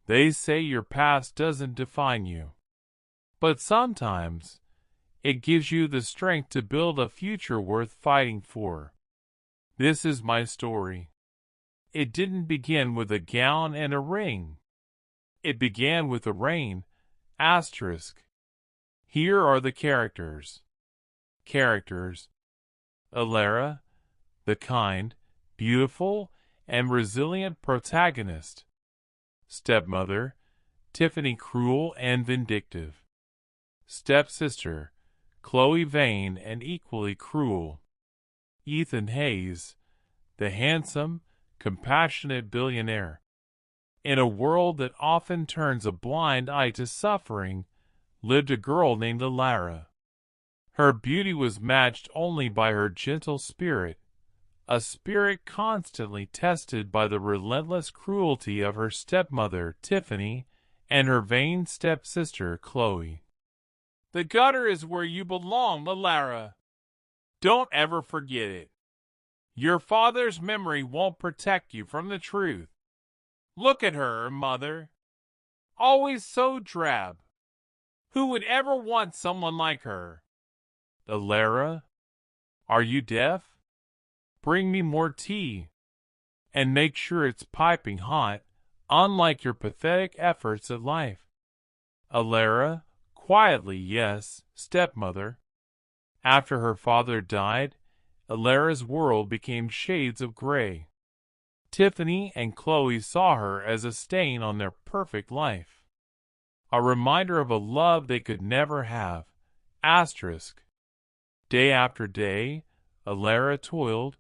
They say your past doesn't define you, but sometimes it gives you the strength to build a future worth fighting for. This is my story. It didn't begin with a gown and a ring. It began with a rain, asterisk. Here are the characters. Elara, the kind, beautiful, and resilient protagonist. Stepmother, Tiffany, cruel and vindictive. Stepsister, Chloe, vain and equally cruel. Ethan Hayes, the handsome, compassionate billionaire. In a world that often turns a blind eye to suffering, lived a girl named Elara. Her beauty was matched only by her gentle spirit, a spirit constantly tested by the relentless cruelty of her stepmother, Tiffany, and her vain stepsister, Chloe. The gutter is where you belong, Elara. Don't ever forget it. Your father's memory won't protect you from the truth. Look at her, mother. Always so drab. Who would ever want someone like her? Elara, are you deaf? Bring me more tea. And make sure it's piping hot, unlike your pathetic efforts at life. Elara, quietly, yes, stepmother. After her father died, Elara's world became shades of gray. Tiffany and Chloe saw her as a stain on their perfect life. A reminder of a love they could never have, asterisk. Day after day, Elara toiled,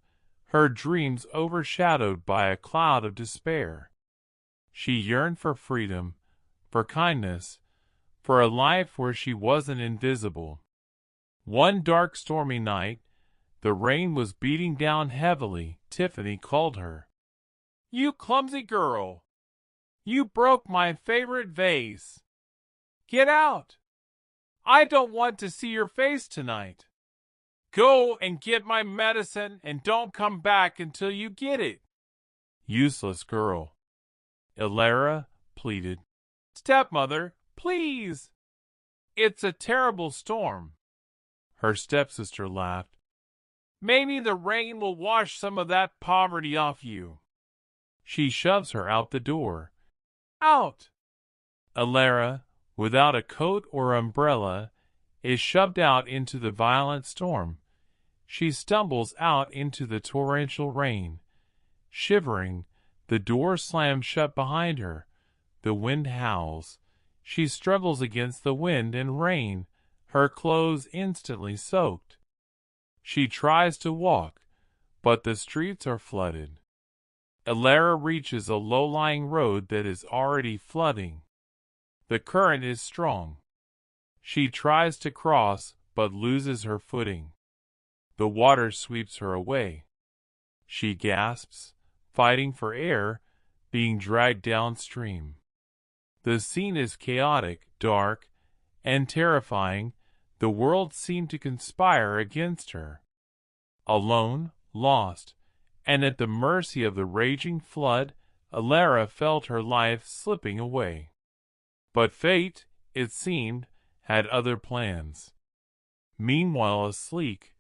her dreams overshadowed by a cloud of despair. She yearned for freedom, for kindness, for a life where she wasn't invisible. One dark, stormy night, the rain was beating down heavily. Tiffany called her. "You clumsy girl! You broke my favorite vase! Get out! I don't want to see your face tonight. Go and get my medicine and don't come back until you get it." "Useless girl," Elara pleaded. "Stepmother, please! It's a terrible storm." Her stepsister laughed. "Maybe the rain will wash some of that poverty off you." She shoves her out the door. "Out!" Elara, without a coat or umbrella, is shoved out into the violent storm. She stumbles out into the torrential rain. Shivering, the door slams shut behind her. The wind howls. She struggles against the wind and rain, her clothes instantly soaked. She tries to walk, but the streets are flooded. Elara reaches a low-lying road that is already flooding. The current is strong. She tries to cross, but loses her footing. The water sweeps her away. She gasps, fighting for air, being dragged downstream. The scene is chaotic, dark, and terrifying. The world seemed to conspire against her. Alone, lost, and at the mercy of the raging flood, Elara felt her life slipping away. But fate, it seemed, had other plans. Meanwhile, a sleek,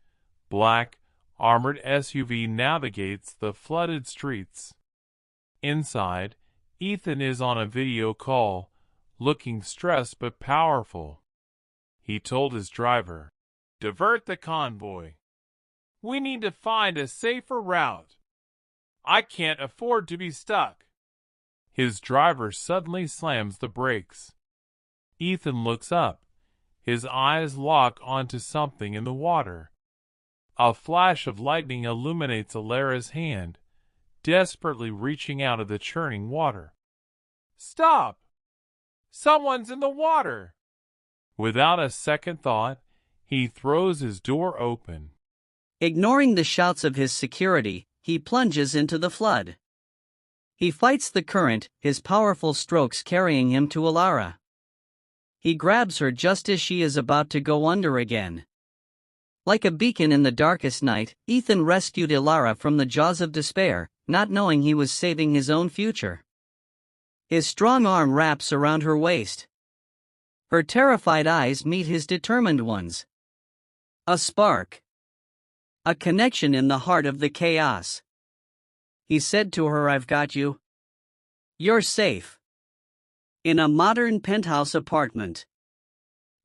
black, armored SUV navigates the flooded streets. Inside, Ethan is on a video call, looking stressed but powerful. He told his driver, "Divert the convoy. We need to find a safer route. I can't afford to be stuck." His driver suddenly slams the brakes. Ethan looks up. His eyes lock onto something in the water. A flash of lightning illuminates Elara's hand, desperately reaching out of the churning water. "Stop! Someone's in the water!" Without a second thought, he throws his door open. Ignoring the shouts of his security, he plunges into the flood. He fights the current, his powerful strokes carrying him to Elara. He grabs her just as she is about to go under again. Like a beacon in the darkest night, Ethan rescued Elara from the jaws of despair, not knowing he was saving his own future. His strong arm wraps around her waist. Her terrified eyes meet his determined ones. A spark. A connection in the heart of the chaos. He said to her, "I've got you. You're safe." In a modern penthouse apartment,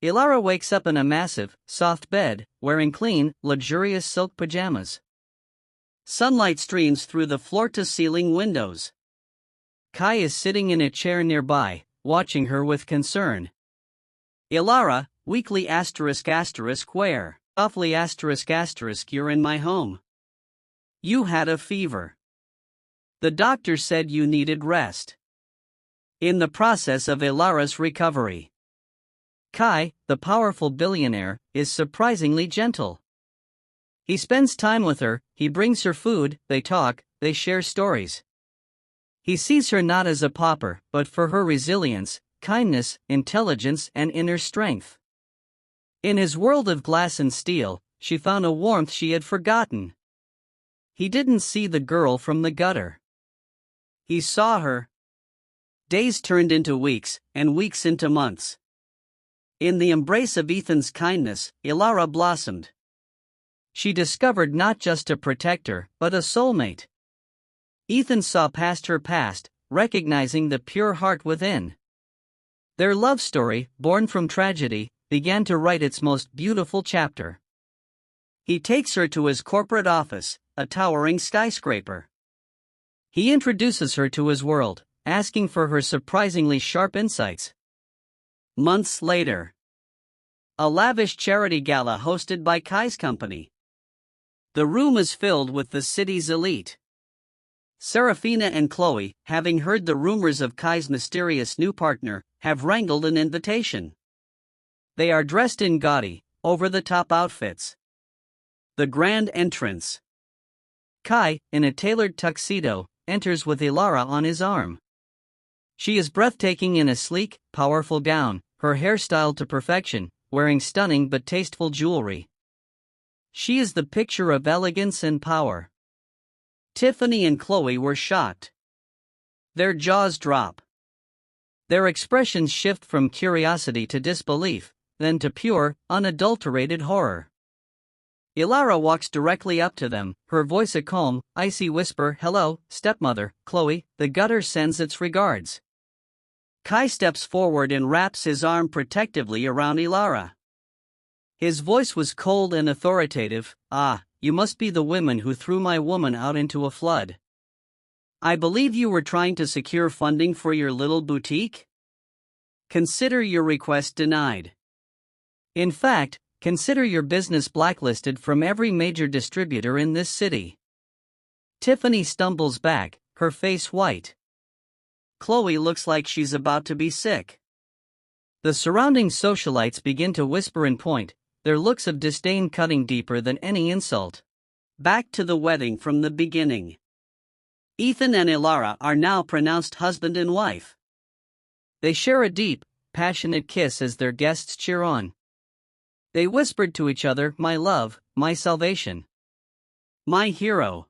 Elara wakes up in a massive, soft bed, wearing clean, luxurious silk pajamas. Sunlight streams through the floor-to-ceiling windows. Kai is sitting in a chair nearby, watching her with concern. "Elara, weekly where? Awfully you're in my home. You had a fever. The doctor said you needed rest." In the process of Elara's recovery, Kai, the powerful billionaire, is surprisingly gentle. He spends time with her, he brings her food, they talk, they share stories. He sees her not as a pauper, but for her resilience, kindness, intelligence, and inner strength. In his world of glass and steel, she found a warmth she had forgotten. He didn't see the girl from the gutter. He saw her. Days turned into weeks, and weeks into months. In the embrace of Ethan's kindness, Elara blossomed. She discovered not just a protector, but a soulmate. Ethan saw past her past, recognizing the pure heart within. Their love story, born from tragedy, began to write its most beautiful chapter. He takes her to his corporate office, a towering skyscraper. He introduces her to his world, asking for her surprisingly sharp insights. Months later, a lavish charity gala hosted by Kai's company. The room is filled with the city's elite. Serafina and Chloe, having heard the rumors of Kai's mysterious new partner, have wrangled an invitation. They are dressed in gaudy, over-the-top outfits. The grand entrance. Kai, in a tailored tuxedo, enters with Elara on his arm. She is breathtaking in a sleek, powerful gown, her hair styled to perfection, wearing stunning but tasteful jewelry. She is the picture of elegance and power. Tiffany and Chloe were shocked. Their jaws drop. Their expressions shift from curiosity to disbelief, then to pure, unadulterated horror. Elara walks directly up to them, her voice a calm, icy whisper, "Hello, stepmother, Chloe, the gutter sends its regards." Kai steps forward and wraps his arm protectively around Elara. His voice was cold and authoritative. "Ah, you must be the women who threw my woman out into a flood. I believe you were trying to secure funding for your little boutique? Consider your request denied. In fact, consider your business blacklisted from every major distributor in this city." Tiffany stumbles back, her face white. Chloe looks like she's about to be sick. The surrounding socialites begin to whisper and point, their looks of disdain cutting deeper than any insult. Back to the wedding from the beginning. Ethan and Elara are now pronounced husband and wife. They share a deep, passionate kiss as their guests cheer on. They whispered to each other, "My love, my salvation. My hero."